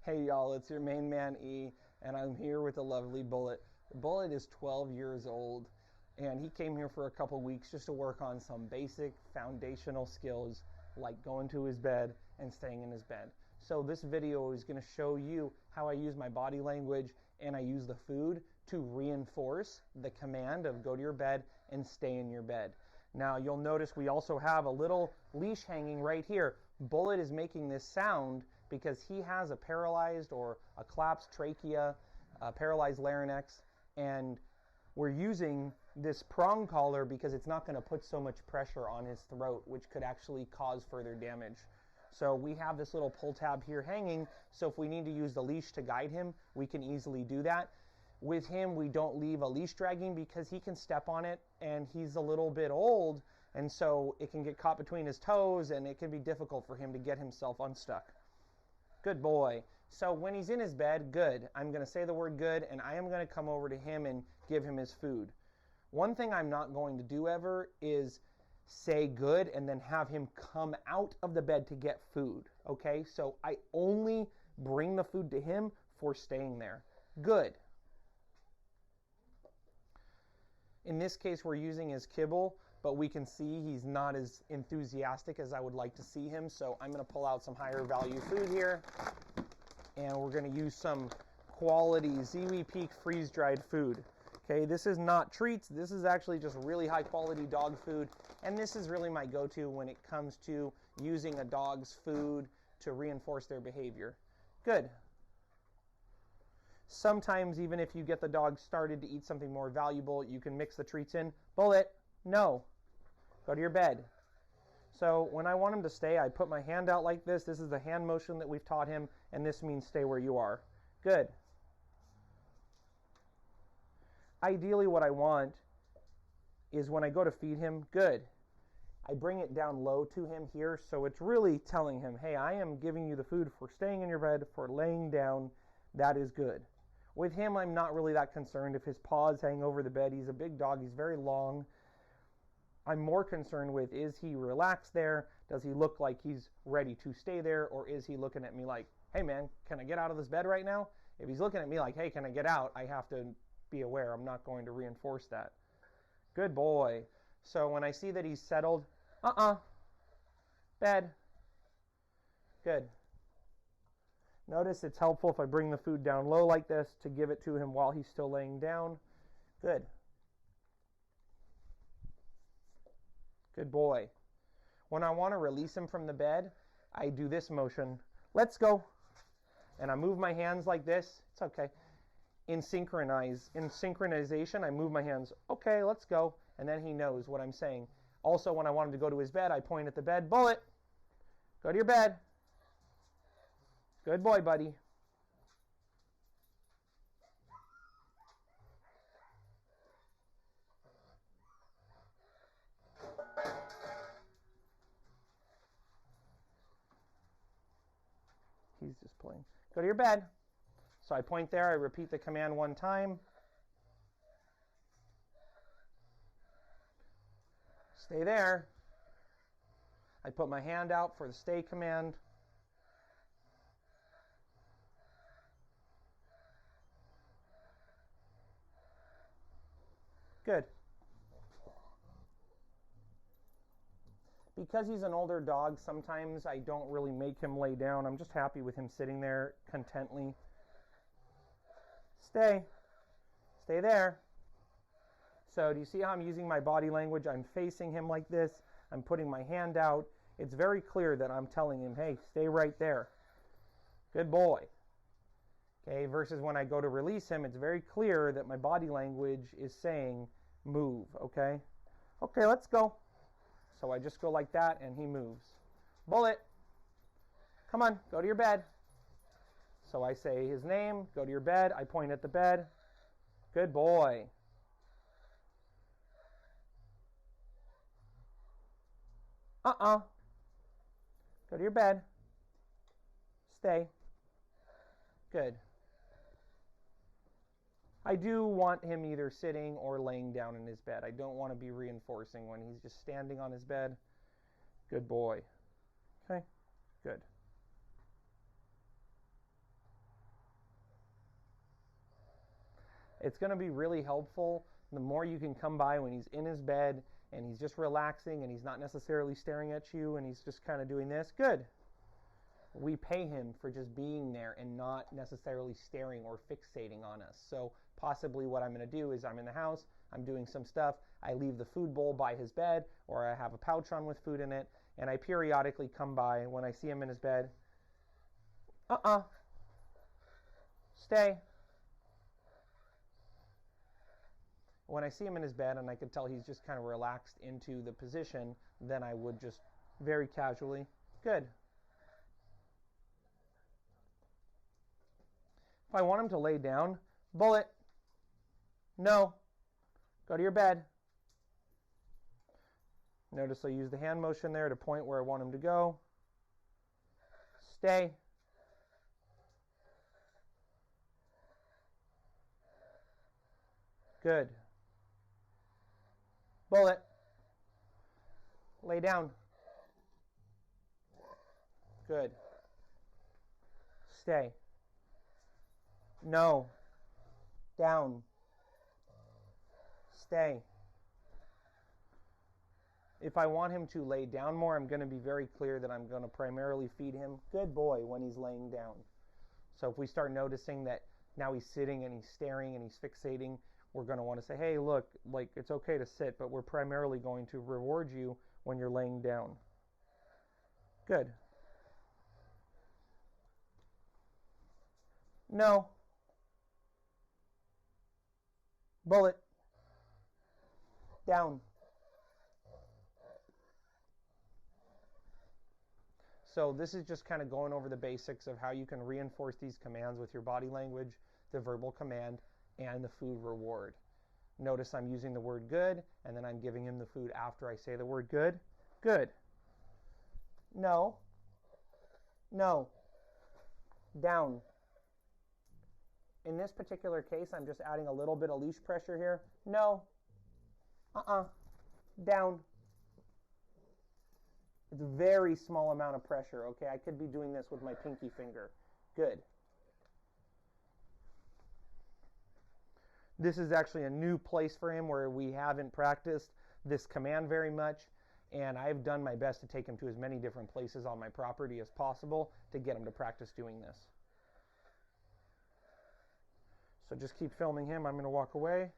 Hey y'all, it's your main man E, and I'm here with the lovely Bullet. Bullet is 12 years old, and he came here for a couple weeks just to work on some basic foundational skills like going to his bed and staying in his bed. So this video is going to show you how I use my body language and I use the food to reinforce the command of go to your bed and stay in your bed. Now you'll notice we also have a little leash hanging right here. Bullet is making this sound because he has a paralyzed or a collapsed trachea, a paralyzed larynx, and we're using this prong collar because it's not going to put so much pressure on his throat, which could actually cause further damage. So we have this little pull tab here hanging, so if we need to use the leash to guide him, we can easily do that. With him, we don't leave a leash dragging because he can step on it and he's a little bit old, and so it can get caught between his toes and it can be difficult for him to get himself unstuck. Good boy. So when he's in his bed, good. I'm going to say the word good and I am going to come over to him and give him his food. One thing I'm not going to do ever is say good and then have him come out of the bed to get food. Okay? So I only bring the food to him for staying there. Good. In this case, we're using his kibble, but we can see he's not as enthusiastic as I would like to see him. So I'm going to pull out some higher value food here, and we're going to use some quality Ziwi Peak freeze-dried food. Okay, this is not treats. This is actually just really high quality dog food, and this is really my go-to when it comes to using a dog's food to reinforce their behavior. Good. Sometimes even if you get the dog started to eat something more valuable, you can mix the treats in. Bullet, no. Go to your bed. So when I want him to stay, I put my hand out like this. This is the hand motion that we've taught him, and this means stay where you are. Good. Ideally what I want is when I go to feed him, good. I bring it down low to him here, so it's really telling him, hey, I am giving you the food for staying in your bed, for laying down. That is good. With him, I'm not really that concerned if his paws hang over the bed. He's a big dog. He's very long. I'm more concerned with, is he relaxed there? Does he look like he's ready to stay there? Or is he looking at me like, hey, man, can I get out of this bed right now? If he's looking at me like, hey, can I get out? I have to be aware. I'm not going to reinforce that. Good boy. So when I see that he's settled, bed. Good. Notice it's helpful if I bring the food down low like this to give it to him while he's still laying down. Good. Good boy. When I want to release him from the bed, I do this motion. Let's go. And I move my hands like this. It's okay. In synchronization, I move my hands. Okay, let's go. And then he knows what I'm saying. Also, when I want him to go to his bed, I point at the bed. Bullet, go to your bed. Good boy, buddy. He's just playing. Go to your bed. So I point there, I repeat the command one time. Stay there. I put my hand out for the stay command. Good. Because he's an older dog, sometimes I don't really make him lay down. I'm just happy with him sitting there contently. Stay. Stay there. So do you see how I'm using my body language? I'm facing him like this. I'm putting my hand out. It's very clear that I'm telling him, hey, stay right there. Good boy. Okay, versus when I go to release him, it's very clear that my body language is saying move, okay? Okay, let's go. So I just go like that and he moves. Bullet, come on, go to your bed. So I say his name, go to your bed. I point at the bed. Good boy. Go to your bed. Stay. Good. I do want him either sitting or laying down in his bed. I don't want to be reinforcing when he's just standing on his bed. Good boy. Okay, good. It's going to be really helpful. The more you can come by when he's in his bed and he's just relaxing and he's not necessarily staring at you and he's just kind of doing this, good. We pay him for just being there and not necessarily staring or fixating on us. So possibly what I'm going to do is I'm in the house, I'm doing some stuff, I leave the food bowl by his bed, or I have a pouch on with food in it, and I periodically come by when I see him in his bed. Stay. When I see him in his bed and I can tell he's just kind of relaxed into the position, then I would just very casually, good. If I want him to lay down, Bullet, no, go to your bed. Notice I use the hand motion there to point where I want him to go. Stay. Good. Bullet, lay down. Good. Stay. No. Down. Stay. If I want him to lay down more, I'm going to be very clear that I'm going to primarily feed him good boy when he's laying down. So if we start noticing that now he's sitting and he's staring and he's fixating, we're going to want to say, hey, look, like it's okay to sit, but we're primarily going to reward you when you're laying down. Good. No. Bullet. Down. So this is just kind of going over the basics of how you can reinforce these commands with your body language, the verbal command, and the food reward. Notice I'm using the word good, and then I'm giving him the food after I say the word good. Good. No. No. Down. In this particular case, I'm just adding a little bit of leash pressure here. No. Down. It's a very small amount of pressure, okay? I could be doing this with my pinky finger. Good. This is actually a new place for him where we haven't practiced this command very much, and I've done my best to take him to as many different places on my property as possible to get him to practice doing this. So just keep filming him. I'm going to walk away.